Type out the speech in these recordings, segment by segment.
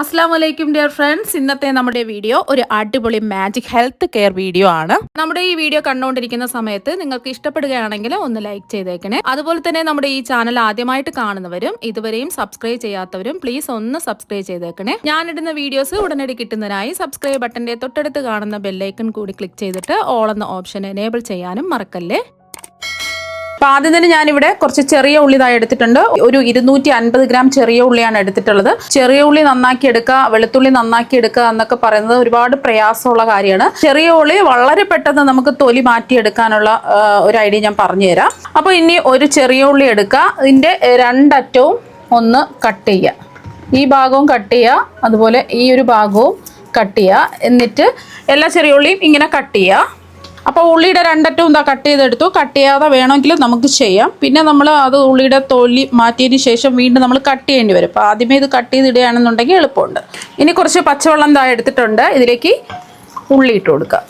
അസ്സലാമലൈക്കും dear friends. ഇന്നത്തെ നമ്മുടെ വീഡിയോ ഒരു അടിപൊളി മാജിക് ഹെൽത്ത് കെയർ വീഡിയോ ആണ്. നമ്മുടെ ഈ വീഡിയോ കണ്ടുകൊണ്ടിരിക്കുന്ന സമയത്ത് നിങ്ങൾക്ക് ഇഷ്ടപ്പെടുകയാണെങ്കിൽ ഒന്ന് ലൈക്ക് ചെയ്തേക്കണേ. അതുപോലെ തന്നെ നമ്മുടെ ഈ ചാനൽ ആദ്യമായിട്ട് കാണുന്നവരും ഇതുവരെയും സബ്സ്ക്രൈബ് ചെയ്യാത്തവരും പ്ലീസ് ഒന്ന് സബ്സ്ക്രൈബ് ചെയ്തേക്കണേ. ഞാനിടുന്ന വീഡിയോസ് ഉടനടി കിട്ടുന്നതിനായി സബ്സ്ക്രൈബ് ബട്ടന്റെ തൊട്ടടുത്ത് കാണുന്ന ബെല്ലൈക്കൺ കൂടി ക്ലിക്ക് ചെയ്തിട്ട് ഓൾ എന്ന ഓപ്ഷൻ എനേബിൾ ചെയ്യാനും മറക്കല്ലേ. അപ്പോൾ ആദ്യം തന്നെ ഞാനിവിടെ കുറച്ച് ചെറിയ ഉള്ളി ഇതായി എടുത്തിട്ടുണ്ട്. ഒരു 250 ഗ്രാം ചെറിയ ഉള്ളിയാണ് എടുത്തിട്ടുള്ളത്. ചെറിയ ഉള്ളി നന്നാക്കി എടുക്കുക, വെളുത്തുള്ളി നന്നാക്കി എടുക്കുക എന്നൊക്കെ പറയുന്നത് ഒരുപാട് പ്രയാസമുള്ള കാര്യമാണ്. ചെറിയ ഉള്ളി വളരെ പെട്ടെന്ന് നമുക്ക് തൊലി മാറ്റിയെടുക്കാനുള്ള ഒരു ഐഡിയ ഞാൻ പറഞ്ഞു തരാം. അപ്പോൾ ഇനി ഒരു ചെറിയ ഉള്ളി എടുക്കുക, ഇതിൻ്റെ രണ്ടറ്റവും ഒന്ന് കട്ട് ചെയ്യുക. ഈ ഭാഗവും കട്ട് ചെയ്യുക, അതുപോലെ ഈ ഒരു ഭാഗവും കട്ട് ചെയ്യുക. എന്നിട്ട് എല്ലാ ചെറിയ ഉള്ളിയും ഇങ്ങനെ കട്ട് ചെയ്യുക. അപ്പോൾ ഉള്ളിയുടെ രണ്ടറ്റവും എന്താ കട്ട് ചെയ്തെടുത്തു. കട്ട് ചെയ്യാതെ വേണമെങ്കിൽ നമുക്ക് ചെയ്യാം. പിന്നെ നമ്മൾ അത് ഉള്ളിയുടെ തൊലി മാറ്റിയതിന് ശേഷം വീണ്ടും നമ്മൾ കട്ട് ചെയ്യേണ്ടി വരും. അപ്പോൾ ആദ്യമേ ഇത് കട്ട് ചെയ്തിടുകയാണെന്നുണ്ടെങ്കിൽ എളുപ്പമുണ്ട്. ഇനി കുറച്ച് പച്ചവെള്ളം എന്താ എടുത്തിട്ടുണ്ട്, ഇതിലേക്ക് ഉള്ളി ഇട്ട് കൊടുക്കുക.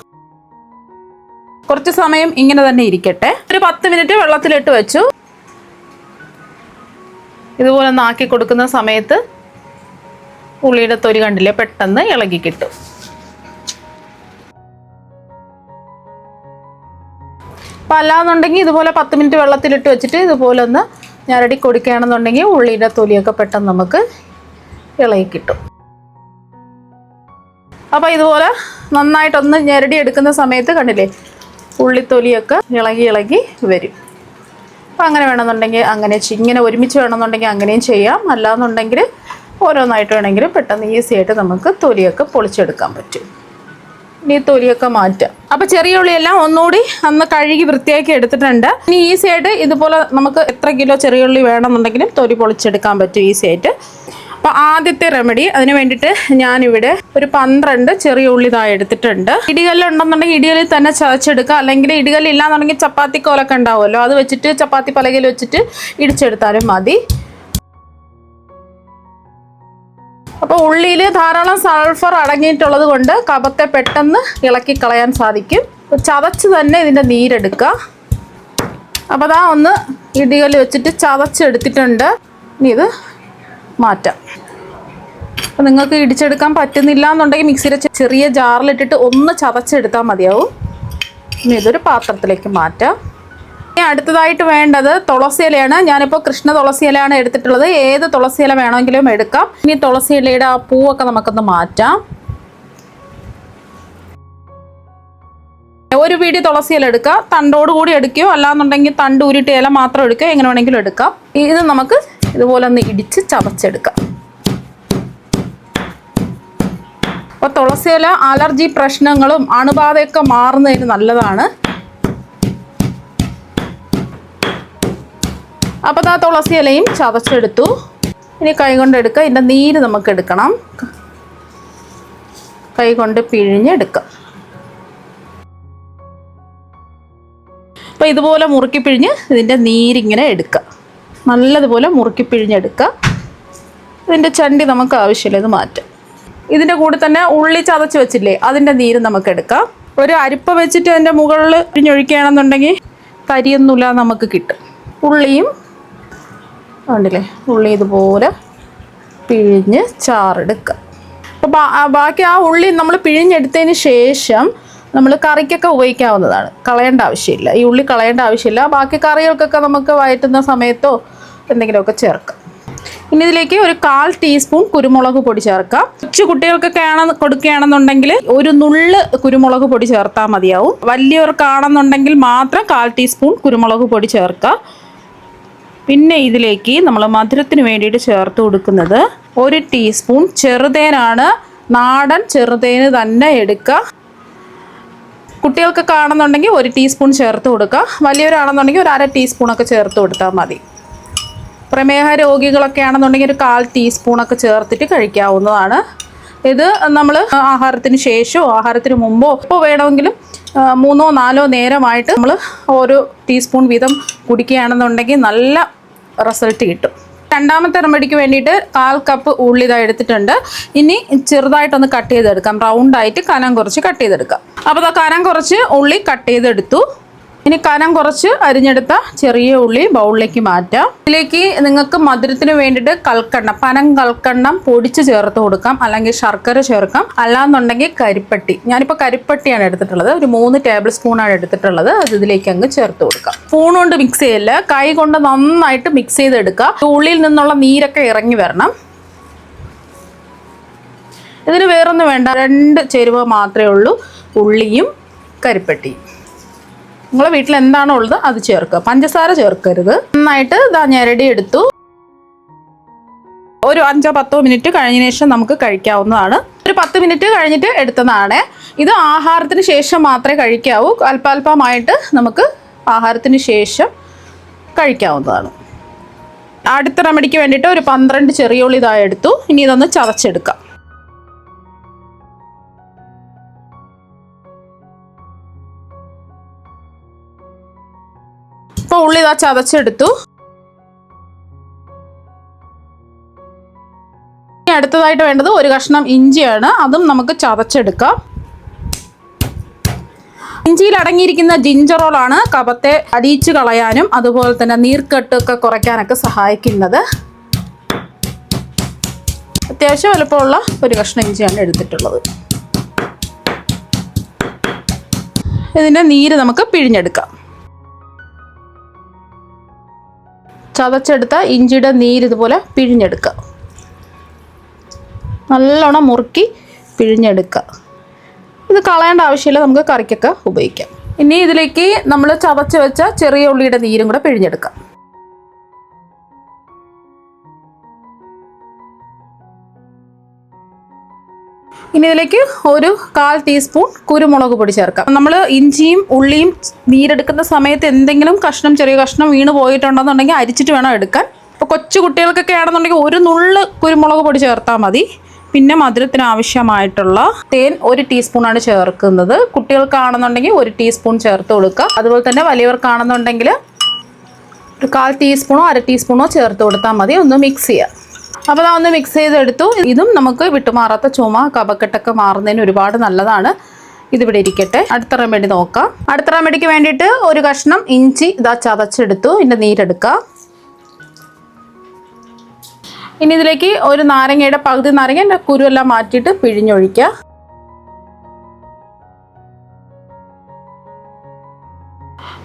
കുറച്ച് സമയം ഇങ്ങനെ തന്നെ ഇരിക്കട്ടെ. ഒരു 10 മിനിറ്റ് വെള്ളത്തിലിട്ട് വെച്ചു. ഇതുപോലെ ഒന്ന് ആക്കി കൊടുക്കുന്ന സമയത്ത് ഉള്ളിയുടെ തൊലി കണ്ടില്ലേ, പെട്ടെന്ന് ഇളകി കിട്ടും. അപ്പോൾ അല്ലാന്നുണ്ടെങ്കിൽ ഇതുപോലെ 10 മിനിറ്റ് വെള്ളത്തിലിട്ട് വെച്ചിട്ട് ഇതുപോലെ ഒന്ന് ഞരടി കൊടുക്കുകയാണെന്നുണ്ടെങ്കിൽ ഉള്ളിയുടെ തൊലിയൊക്കെ പെട്ടെന്ന് നമുക്ക് ഇളകി കിട്ടും. അപ്പോൾ ഇതുപോലെ നന്നായിട്ടൊന്ന് ഞരടി എടുക്കുന്ന സമയത്ത് കണ്ടില്ലേ, ഉള്ളിത്തൊലിയൊക്കെ ഇളകി വരും. അപ്പോൾ അങ്ങനെ വേണമെന്നുണ്ടെങ്കിൽ അങ്ങനെ ഇങ്ങനെ ഒരുമിച്ച് വേണമെന്നുണ്ടെങ്കിൽ അങ്ങനെയും ചെയ്യാം. അല്ലാന്നുണ്ടെങ്കിൽ ഓരോന്നായിട്ട് വേണമെങ്കിലും പെട്ടെന്ന് ഈസി ആയിട്ട് നമുക്ക് തൊലിയൊക്കെ പൊളിച്ചെടുക്കാൻ പറ്റും. ഇനി തൊലിയൊക്കെ മാറ്റാം. അപ്പോൾ ചെറിയ ഉള്ളിയെല്ലാം ഒന്നുകൂടി അന്ന് കഴുകി വൃത്തിയാക്കി എടുത്തിട്ടുണ്ട്. ഇനി ഈസി ആയിട്ട് ഇതുപോലെ നമുക്ക് എത്ര കിലോ ചെറിയ ഉള്ളി വേണമെന്നുണ്ടെങ്കിലും തൊലി പൊളിച്ചെടുക്കാൻ പറ്റും ഈസി ആയിട്ട്. അപ്പോൾ ആദ്യത്തെ റെമഡി, അതിന് വേണ്ടിയിട്ട് ഞാനിവിടെ ഒരു 12 ചെറിയ ഉള്ളി ഇതായി എടുത്തിട്ടുണ്ട്. ഇടികല്ല് ഉണ്ടെന്നുണ്ടെങ്കിൽ ഇടികല്ലിൽ തന്നെ ചതച്ചെടുക്കുക. അല്ലെങ്കിൽ ഇടികല്ല് ഇല്ലാന്നുണ്ടെങ്കിൽ ചപ്പാത്തി കോലൊക്കെ ഉണ്ടാവുമല്ലോ, അത് വെച്ചിട്ട് ചപ്പാത്തി പലകയിൽ വെച്ചിട്ട് ഇടിച്ചെടുത്താലും മതി. അപ്പോൾ ഉള്ളിയിൽ ധാരാളം സൾഫർ അടങ്ങിയിട്ടുള്ളത് കൊണ്ട് കഫത്തെ പെട്ടെന്ന് ഇളക്കി കളയാൻ സാധിക്കും. ചതച്ച് തന്നെ ഇതിൻ്റെ നീരെടുക്കുക. അപ്പോൾ അതാ ഒന്ന് ഇടികല്ല് വെച്ചിട്ട് ചതച്ചെടുത്തിട്ടുണ്ട്. ഇനി ഇത് മാറ്റാം. അപ്പോൾ നിങ്ങൾക്ക് ഇടിച്ചെടുക്കാൻ പറ്റുന്നില്ല എന്നുണ്ടെങ്കിൽ മിക്സിയുടെ ചെറിയ ജാറിലിട്ടിട്ട് ഒന്ന് ചതച്ചെടുത്താൽ മതിയാവും. ഇനി ഇതൊരു പാത്രത്തിലേക്ക് മാറ്റാം. ഇനി അടുത്തതായിട്ട് വേണ്ടത് തുളസി ഇലയാണ്. ഞാനിപ്പോൾ കൃഷ്ണ തുളസി ഇലയാണ് എടുത്തിട്ടുള്ളത്. ഏത് തുളസി ഇല വേണമെങ്കിലും എടുക്കാം. ഇനി തുളസി ഇലയുടെ ആ പൂവൊക്കെ നമുക്കൊന്ന് മാറ്റാം. ഒരു പിടി തുളസി ഇല എടുക്കുക, തണ്ടോട് കൂടി എടുക്കുകയോ അല്ലാന്നുണ്ടെങ്കിൽ തണ്ട് ഉരുട്ടി ഇല മാത്രം എടുക്കുകയോ എങ്ങനെ വേണമെങ്കിലും എടുക്കാം. ഇത് നമുക്ക് ഇതുപോലെ ഒന്ന് ഇടിച്ച് ചതച്ചെടുക്കാം. അപ്പോൾ തുളസി ഇല അലർജി പ്രശ്നങ്ങളും അണുബാധയൊക്കെ മാറുന്നതിന് നല്ലതാണ്. അപ്പോൾ ആ തുളസി ഇലയും ചതച്ചെടുത്തു. ഇനി കൈ കൊണ്ട് എടുക്കുക. ഇതിൻ്റെ നീര് നമുക്ക് എടുക്കണം. കൈ കൊണ്ട് പിഴിഞ്ഞെടുക്കാം. അപ്പോൾ ഇതുപോലെ മുറുക്കി പിഴിഞ്ഞ് ഇതിൻ്റെ നീരിങ്ങനെ എടുക്കുക. നല്ലതുപോലെ മുറുക്കി പിഴിഞ്ഞെടുക്കുക. ഇതിൻ്റെ ചണ്ടി നമുക്ക് ആവശ്യമില്ല, ഇത് മാറ്റാം. ഇതിൻ്റെ കൂടെ തന്നെ ഉള്ളി ചതച്ച് വെച്ചില്ലേ, അതിൻ്റെ നീര് നമുക്ക് എടുക്കാം. ഒരു അരിപ്പ വെച്ചിട്ട് അതിൻ്റെ മുകളിൽ പിഴിഞ്ഞൊഴിക്കുകയാണെന്നുണ്ടെങ്കിൽ കരിയൊന്നുമില്ല നമുക്ക് കിട്ടും. ഉള്ളിയും ഉണ്ടല്ലേ, ഉള്ളി ഇതുപോലെ പിഴിഞ്ഞ് ചാറെടുക്കുക. അപ്പോൾ ബാക്കി ആ ഉള്ളി നമ്മൾ പിഴിഞ്ഞെടുത്തതിന് ശേഷം നമ്മൾ കറിക്കൊക്കെ ഉപയോഗിക്കാവുന്നതാണ്. കളയേണ്ട ആവശ്യമില്ല, ഈ ഉള്ളി കളയേണ്ട ആവശ്യമില്ല. ബാക്കി കറികൾക്കൊക്കെ നമുക്ക് വഴറ്റുന്ന സമയത്തോ എന്തെങ്കിലുമൊക്കെ ചേർക്കാം. ഇനി ഇതിലേക്ക് ഒരു 1/4 ടീസ്പൂൺ കുരുമുളക് പൊടി ചേർക്കാം. കൊച്ചു കുട്ടികൾക്കൊക്കെ കൊടുക്കുകയാണെന്നുണ്ടെങ്കിൽ ഒരു നുള്ള് കുരുമുളക് പൊടി ചേർത്താൽ മതിയാവും. വലിയവർക്കാണെന്നുണ്ടെങ്കിൽ മാത്രം 1/4 ടീസ്പൂൺ കുരുമുളക് പൊടി ചേർക്കുക. പിന്നെ ഇതിലേക്ക് നമ്മൾ മധുരത്തിന് വേണ്ടിയിട്ട് ചേർത്ത് കൊടുക്കുന്നത് 1 ടീസ്പൂൺ ചെറുതേനാണ്. നാടൻ ചെറുതേന് തന്നെ എടുക്കുക. കുട്ടികൾക്കൊക്കെ ആണെന്നുണ്ടെങ്കിൽ 1 ടീസ്പൂൺ ചേർത്ത് കൊടുക്കുക. വലിയവരാണെന്നുണ്ടെങ്കിൽ ഒരു 1/2 ടീസ്പൂണൊക്കെ ചേർത്ത് കൊടുത്താൽ മതി. പ്രമേഹ രോഗികളൊക്കെ ആണെന്നുണ്ടെങ്കിൽ ഒരു 1/4 ടീസ്പൂണൊക്കെ ചേർത്തിട്ട് കഴിക്കാവുന്നതാണ്. ഇത് നമ്മൾ ആഹാരത്തിന് ശേഷമോ ആഹാരത്തിന് മുമ്പോ ഇപ്പോൾ വേണമെങ്കിലും 3 or 4 നേരമായിട്ട് നമ്മൾ ഓരോ ടീസ്പൂൺ വീതം കുടിക്കുകയാണെന്നുണ്ടെങ്കിൽ നല്ല റിസൾട്ട് കിട്ടും. രണ്ടാമത്തെ റെമഡിക്ക് വേണ്ടിയിട്ട് 1/4 കപ്പ് ഉള്ളി ഇതാ എടുത്തിട്ടുണ്ട്. ഇനി ചെറുതായിട്ടൊന്ന് കട്ട് ചെയ്തെടുക്കാം. റൗണ്ടായിട്ട് കനം കുറച്ച് കട്ട് ചെയ്തെടുക്കാം. അപ്പോൾ കനം കുറച്ച് ഉള്ളി കട്ട് ചെയ്തെടുത്തു. ഇനി കനം കുറച്ച് അരിഞ്ഞെടുത്ത ചെറിയ ഉള്ളി ബൗളിലേക്ക് മാറ്റാം. ഇതിലേക്ക് നിങ്ങൾക്ക് മധുരത്തിന് വേണ്ടിയിട്ട് കൽക്കണ്ടം, പനം കൽക്കണ്ടം പൊടിച്ച് ചേർത്ത് കൊടുക്കാം, അല്ലെങ്കിൽ ശർക്കര ചേർക്കാം, അല്ലാന്നുണ്ടെങ്കിൽ കരിപ്പട്ടി. ഞാനിപ്പോൾ കരിപ്പട്ടിയാണ് എടുത്തിട്ടുള്ളത്. ഒരു 3 ടേബിൾ സ്പൂണാണ് എടുത്തിട്ടുള്ളത്. അത് ഇതിലേക്ക് അങ്ങ് ചേർത്ത് കൊടുക്കാം. സ്പൂൺ കൊണ്ട് മിക്സ് ചെയ്യല്ല, കൈ കൊണ്ട് നന്നായിട്ട് മിക്സ് ചെയ്തെടുക്കുക. ഉള്ളിയിൽ നിന്നുള്ള നീരൊക്കെ ഇറങ്ങി വരണം. ഇതിന് വേറൊന്നും വേണ്ട, 2 ചേരുവ മാത്രമേ ഉള്ളൂ, ഉള്ളിയും കരിപ്പട്ടിയും. നിങ്ങളെ വീട്ടിൽ എന്താണോ ഉള്ളത് അത് ചേർക്കുക, പഞ്ചസാര ചേർക്കരുത്. നന്നായിട്ട് ഇതാ ഞെരടി എടുത്തു. ഒരു 5-10 മിനിറ്റ് കഴിഞ്ഞതിന് ശേഷം നമുക്ക് കഴിക്കാവുന്നതാണ്. ഒരു 10 മിനിറ്റ് കഴിഞ്ഞിട്ട് എടുത്തതാണ്. ഇത് ആഹാരത്തിന് ശേഷം മാത്രമേ കഴിക്കാവൂ. അല്പാൽപമായിട്ട് നമുക്ക് ആഹാരത്തിന് ശേഷം കഴിക്കാവുന്നതാണ്. അടുത്ത റെമഡിക്ക് വേണ്ടിയിട്ട് ഒരു 12 ചെറിയ ഉള്ളി ഇതായി എടുത്തു. ഇനി ഇതൊന്ന് ചതച്ചെടുക്കാം. ഇപ്പോൾ ഉള്ളി ഇതാ ചതച്ചെടുത്തു. ഇനി അടുത്തതായിട്ട് വേണ്ടത് ഒരു കഷ്ണം ഇഞ്ചിയാണ്. അതും നമുക്ക് ചതച്ചെടുക്കാം. ഇഞ്ചിയിൽ അടങ്ങിയിരിക്കുന്ന ജിഞ്ചറോളാണ് കഫത്തെ അടിച്ചു കളയാനും അതുപോലെ തന്നെ നീർക്കെട്ടൊക്കെ കുറയ്ക്കാനൊക്കെ സഹായിക്കുന്നത്. അത്യാവശ്യം വലുപ്പമുള്ള ഒരു കഷ്ണം ഇഞ്ചിയാണ് എടുത്തിട്ടുള്ളത്. ഇതിൻ്റെ നീര് നമുക്ക് പിഴിഞ്ഞെടുക്കാം. ചതച്ചെടുത്ത ഇഞ്ചിയുടെ നീര് ഇതുപോലെ പിഴിഞ്ഞെടുക്കുക. നല്ലോണം മുറുക്കി പിഴിഞ്ഞെടുക്കുക. ഇത് കളയേണ്ട ആവശ്യമില്ല, നമുക്ക് കറിക്കൊക്കെ ഉപയോഗിക്കാം. ഇനി ഇതിലേക്ക് നമ്മൾ ചതച്ച് വെച്ച ചെറിയ ഉള്ളിയുടെ നീരും കൂടെ പിഴിഞ്ഞെടുക്കാം. ഇനി ഇതിലേക്ക് ഒരു 1/4 ടീസ്പൂൺ കുരുമുളക് പൊടി ചേർക്കാം. നമ്മൾ ഇഞ്ചിയും ഉള്ളിയും നീരെടുക്കുന്ന സമയത്ത് എന്തെങ്കിലും ചെറിയ കഷ്ണം വീണ് പോയിട്ടുണ്ടെന്നുണ്ടെങ്കിൽ അരിച്ചിട്ട് വേണം എടുക്കാൻ. ഇപ്പോൾ കൊച്ചു കുട്ടികൾക്കൊക്കെ ആണെന്നുണ്ടെങ്കിൽ ഒരു നുള്ള് കുരുമുളക് പൊടി ചേർത്താൽ മതി. പിന്നെ മധുരത്തിന് ആവശ്യമായിട്ടുള്ള തേൻ 1 ടീസ്പൂണാണ് ചേർക്കുന്നത്. കുട്ടികൾക്കാണെന്നുണ്ടെങ്കിൽ 1 ടീസ്പൂൺ ചേർത്ത് കൊടുക്കുക. അതുപോലെ തന്നെ വലിയവർക്കാണെന്നുണ്ടെങ്കിൽ ഒരു 1/4 ടീസ്പൂണോ 1/2 ടീസ്പൂണോ ചേർത്ത് കൊടുത്താൽ മതി. ഒന്ന് മിക്സ് ചെയ്യാം. അപ്പോൾ ഒന്ന് മിക്സ് ചെയ്തെടുത്തു. ഇതും നമുക്ക് വിട്ടുമാറാത്ത ചുമ കഫക്കെട്ടൊക്കെ മാറുന്നതിന് ഒരുപാട് നല്ലതാണ്. ഇതിവിടെ ഇരിക്കട്ടെ. അടുത്ത റെമഡി നോക്കാം. അടുത്ത റെമഡിക്ക് വേണ്ടിയിട്ട് ഒരു കഷ്ണം ഇഞ്ചി ഇതാ ചതച്ചെടുത്തു. ഇതിൻ്റെ നീരെടുക്കുക. ഇനി ഇതിലേക്ക് ഒരു നാരങ്ങയുടെ പകുതി നാരങ്ങ കുരുവെല്ലാം മാറ്റിയിട്ട് പിഴിഞ്ഞൊഴിക്കുക.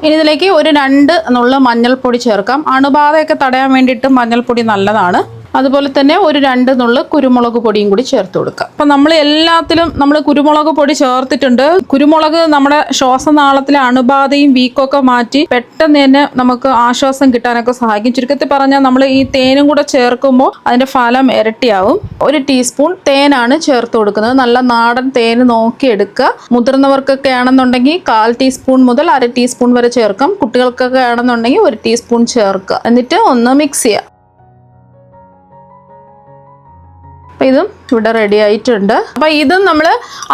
ഇനി ഇതിലേക്ക് ഒരു 2 നുള്ള് മഞ്ഞൾപ്പൊടി ചേർക്കാം. അണുബാധയൊക്കെ തടയാൻ വേണ്ടിയിട്ട് മഞ്ഞൾപ്പൊടി നല്ലതാണ്. അതുപോലെ തന്നെ ഒരു 2 നുള്ള് കുരുമുളക് പൊടിയും കൂടി ചേർത്ത് കൊടുക്കുക. അപ്പം നമ്മൾ എല്ലാത്തിലും കുരുമുളക് പൊടി ചേർത്തിട്ടുണ്ട്. കുരുമുളക് നമ്മുടെ ശ്വാസനാളത്തിലെ അണുബാധയും വീക്കൊക്കെ മാറ്റി പെട്ടെന്ന് തന്നെ നമുക്ക് ആശ്വാസം കിട്ടാനൊക്കെ സഹായിക്കും. ചുരുക്കത്തിൽ പറഞ്ഞാൽ നമ്മൾ ഈ തേനും കൂടെ ചേർക്കുമ്പോൾ അതിൻ്റെ ഫലം ഇരട്ടിയാവും. 1 ടീസ്പൂൺ തേനാണ് ചേർത്ത് കൊടുക്കുന്നത്. നല്ല നാടൻ തേൻ നോക്കിയെടുക്കുക. മുതിർന്നവർക്കൊക്കെ ആണെന്നുണ്ടെങ്കിൽ 1/4 ടീസ്പൂൺ മുതൽ 1/2 ടീസ്പൂൺ വരെ ചേർക്കാം. കുട്ടികൾക്കൊക്കെ ആണെന്നുണ്ടെങ്കിൽ 1 ടീസ്പൂൺ ചേർക്കുക. എന്നിട്ട് ഒന്ന് മിക്സ് ചെയ്യുക. അപ്പം ഇതും ഇവിടെ റെഡി ആയിട്ടുണ്ട്. അപ്പം ഇതും നമ്മൾ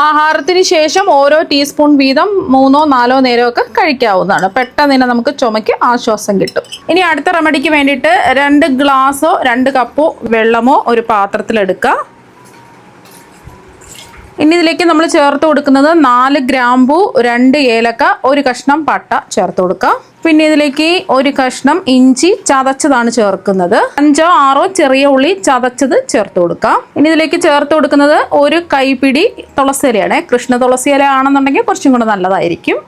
ആഹാരത്തിന് ശേഷം ഓരോ ടീസ്പൂൺ വീതം 3-4 നേരമൊക്കെ കഴിക്കാവുന്നതാണ്. പെട്ടെന്ന് തന്നെ നമുക്ക് ചുമയ്ക്ക് ആശ്വാസം കിട്ടും. ഇനി അടുത്ത റെമഡിക്ക് വേണ്ടിയിട്ട് 2 ഗ്ലാസോ 2 കപ്പോ വെള്ളമോ ഒരു പാത്രത്തിലെടുക്കുക. ഇനി ഇതിലേക്ക് നമ്മൾ ചേർത്ത് കൊടുക്കുന്നത് 4 ഗ്രാമ്പൂ, 2 ഏലക്ക, 1 കഷ്ണം പട്ട ചേർത്ത് കൊടുക്കുക. പിന്നെ ഇതിലേക്ക് 1 കഷ്ണം ഇഞ്ചി ചതച്ചതാണ് ചേർക്കുന്നത്. 5-6 ചെറിയ ഉള്ളി ചതച്ചത് ചേർത്ത് കൊടുക്കാം. ഇനി ഇതിലേക്ക് ചേർത്ത് കൊടുക്കുന്നത് 1 കൈപ്പിടി തുളസിയിലയാണ്. കൃഷ്ണ തുളസിയില ആണെന്നുണ്ടെങ്കിൽ കുറച്ചും കൂടെ നല്ലതായിരിക്കും.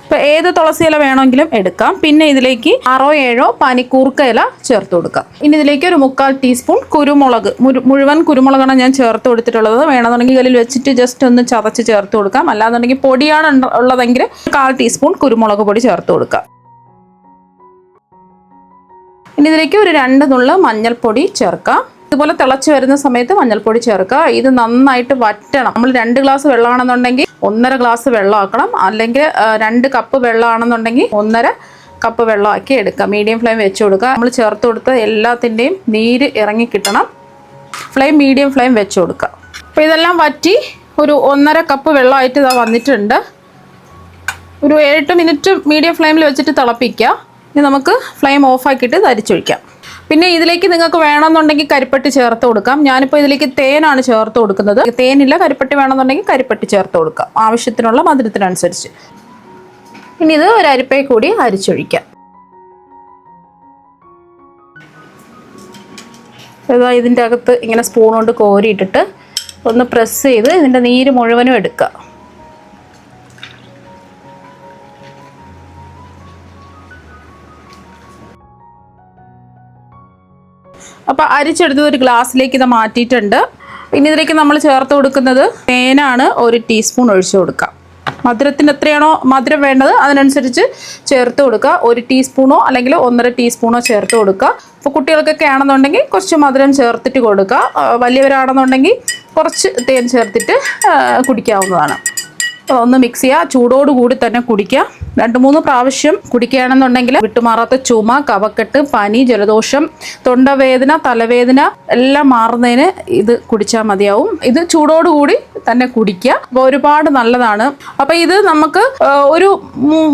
ഇപ്പോൾ ഏത് തുളസിയില വേണമെങ്കിലും എടുക്കാം. പിന്നെ ഇതിലേക്ക് 6-7 പനിക്കൂർക്ക ഇല ചേർത്ത് കൊടുക്കാം. ഇനി ഇതിലേക്ക് ഒരു 3/4 ടീസ്പൂൺ കുരുമുളക്, മുഴുവൻ കുരുമുളകാണ് ഞാൻ ചേർത്ത് കൊടുത്തിട്ടുള്ളത്. വേണമെന്നുണ്ടെങ്കിൽ ഇതിൽ വെച്ചിട്ട് ജസ്റ്റ് ഒന്ന് ചതച്ച് ചേർത്ത് കൊടുക്കാം. അല്ലാന്നുണ്ടെങ്കിൽ പൊടിയാണ് ഉള്ളതെങ്കിൽ 1/4 ടീസ്പൂൺ കുരുമുളക് പൊടി ചേർത്ത് കൊടുക്കാം. ഇനി ഇതിലേക്ക് ഒരു 2 നുള്ള് മഞ്ഞൾപ്പൊടി ചേർക്കാം. ഇതുപോലെ തിളച്ച് വരുന്ന സമയത്ത് മഞ്ഞൾപ്പൊടി ചേർക്കുക. ഇത് നന്നായിട്ട് വറ്റണം. നമ്മൾ 2 ഗ്ലാസ് വെള്ളമാണെന്നുണ്ടെങ്കിൽ 1.5 ഗ്ലാസ് വെള്ളമാക്കണം. അല്ലെങ്കിൽ 2 കപ്പ് വെള്ളമാണെന്നുണ്ടെങ്കിൽ 1.5 കപ്പ് വെള്ളമാക്കി എടുക്കുക. മീഡിയം ഫ്ലെയിം വെച്ച് കൊടുക്കുക. നമ്മൾ ചേർത്ത് കൊടുത്ത എല്ലാത്തിൻ്റെയും നീര് ഇറങ്ങി കിട്ടണം. മീഡിയം ഫ്ലെയിം വെച്ച് കൊടുക്കുക. അപ്പോൾ ഇതെല്ലാം വറ്റി ഒരു 1.5 കപ്പ് വെള്ളമായിട്ട് ഇതാ വന്നിട്ടുണ്ട്. ഒരു 7-8 മിനിറ്റ് മീഡിയം ഫ്ലെയിമിൽ വെച്ചിട്ട് തിളപ്പിക്കുക. ഇനി നമുക്ക് ഫ്ലെയിം ഓഫാക്കിയിട്ട് അരിച്ചൊഴിക്കാം. പിന്നെ ഇതിലേക്ക് നിങ്ങൾക്ക് വേണമെന്നുണ്ടെങ്കിൽ കരിപ്പട്ടി ചേർത്ത് കൊടുക്കാം. ഞാനിപ്പോൾ ഇതിലേക്ക് തേനാണ് ചേർത്ത് കൊടുക്കുന്നത്. തേനില്ല, കരിപ്പട്ടി വേണമെന്നുണ്ടെങ്കിൽ കരിപ്പട്ടി ചേർത്ത് കൊടുക്കാം, ആവശ്യത്തിനുള്ള മധുരത്തിനനുസരിച്ച്. ഇനി ഇത് ഒരു അരിപ്പയിൽ കൂടി അരിച്ചൊഴിക്കാം. ഇതിൻ്റെ അകത്ത് ഇങ്ങനെ സ്പൂൺ കൊണ്ട് കോരിയിട്ടിട്ട് ഒന്ന് പ്രസ് ചെയ്ത് ഇതിൻ്റെ നീര് മുഴുവനും എടുക്കുക. അപ്പോൾ അരിച്ചെടുത്തത് ഒരു ഗ്ലാസ്സിലേക്ക് ഇത് മാറ്റിയിട്ടുണ്ട്. ഇനി ഇതിലേക്ക് നമ്മൾ ചേർത്ത് കൊടുക്കുന്നത് തേനാണ്. 1 ടീസ്പൂൺ ഒഴിച്ചു കൊടുക്കാം. മധുരത്തിന് എത്രയാണോ മധുരം വേണ്ടത് അതിനനുസരിച്ച് ചേർത്ത് കൊടുക്കുക. 1 ടീസ്പൂണോ അല്ലെങ്കിൽ 1.5 ടീസ്പൂണോ ചേർത്ത് കൊടുക്കുക. ഇപ്പോൾ കുട്ടികൾക്കൊക്കെ ആണെന്നുണ്ടെങ്കിൽ കുറച്ച് മധുരം ചേർത്തിട്ട് കൊടുക്കുക. വലിയവരാണെന്നുണ്ടെങ്കിൽ കുറച്ച് തേൻ ചേർത്തിട്ട് കുടിക്കാവുന്നതാണ്. ഒന്ന് മിക്സ് ചെയ്യുക. ചൂടോടുകൂടി തന്നെ കുടിക്കുക. 2-3 പ്രാവശ്യം കുടിക്കുകയാണെന്നുണ്ടെങ്കിൽ വിട്ടുമാറാത്ത ചുമ, കഫക്കെട്ട്, പനി, ജലദോഷം, തൊണ്ടവേദന, തലവേദന എല്ലാം മാറുന്നതിന് ഇത് കുടിച്ചാൽ മതിയാവും. ഇത് ചൂടോടുകൂടി തന്നെ കുടിക്കുക. അപ്പോൾ ഒരുപാട് നല്ലതാണ്. അപ്പോൾ ഇത് നമുക്ക് ഒരു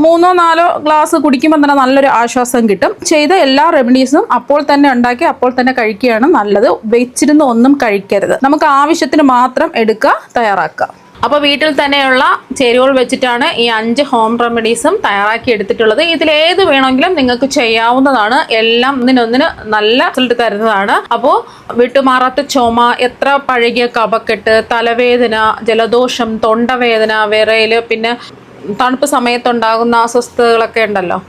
3-4 ഗ്ലാസ് കുടിക്കുമ്പോൾ തന്നെ നല്ലൊരു ആശ്വാസം കിട്ടും. ചെയ്ത എല്ലാ റെമഡീസും അപ്പോൾ തന്നെ ഉണ്ടാക്കി അപ്പോൾ തന്നെ കഴിക്കുകയാണ് നല്ലത്. വെച്ചിരുന്ന് ഒന്നും കഴിക്കരുത്. നമുക്ക് ആവശ്യത്തിന് മാത്രം എടുക്കുക, തയ്യാറാക്കുക. അപ്പോൾ വീട്ടിൽ തന്നെയുള്ള ചേരുവകൾ വെച്ചിട്ടാണ് ഈ 5 ഹോം റെമഡീസും തയ്യാറാക്കി എടുത്തിട്ടുള്ളത്. ഇതിലേത് വേണമെങ്കിലും നിങ്ങൾക്ക് ചെയ്യാവുന്നതാണ്. എല്ലാം ഒന്നിനൊന്നിന് നല്ല റിസൾട്ട് തരുന്നതാണ്. അപ്പോൾ വിട്ടുമാറാത്ത ചുമ, എത്ര പഴകിയ കഫക്കെട്ട്, തലവേദന, ജലദോഷം, തൊണ്ടവേദന, വിറയൽ, പിന്നെ തണുപ്പ് സമയത്തുണ്ടാകുന്ന അസ്വസ്ഥതകളൊക്കെ ഉണ്ടല്ലോ,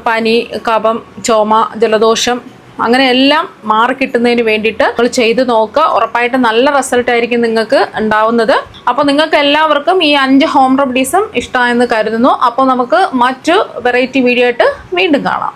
പനി, കഫം, ചുമ, ജലദോഷം, അങ്ങനെ എല്ലാം മാറിക്കിട്ടുന്നതിന് വേണ്ടിയിട്ട് നിങ്ങൾ ചെയ്ത് നോക്കുക. ഉറപ്പായിട്ട് നല്ല റിസൾട്ട് ആയിരിക്കും നിങ്ങൾക്ക് ഉണ്ടാവുന്നത്. അപ്പോൾ നിങ്ങൾക്ക് എല്ലാവർക്കും ഈ 5 ഹോം റെമഡീസും ഇഷ്ടമായെന്ന് കരുതുന്നു. അപ്പോൾ നമുക്ക് മറ്റു വെറൈറ്റി വീഡിയോ ആയിട്ട് വീണ്ടും കാണാം.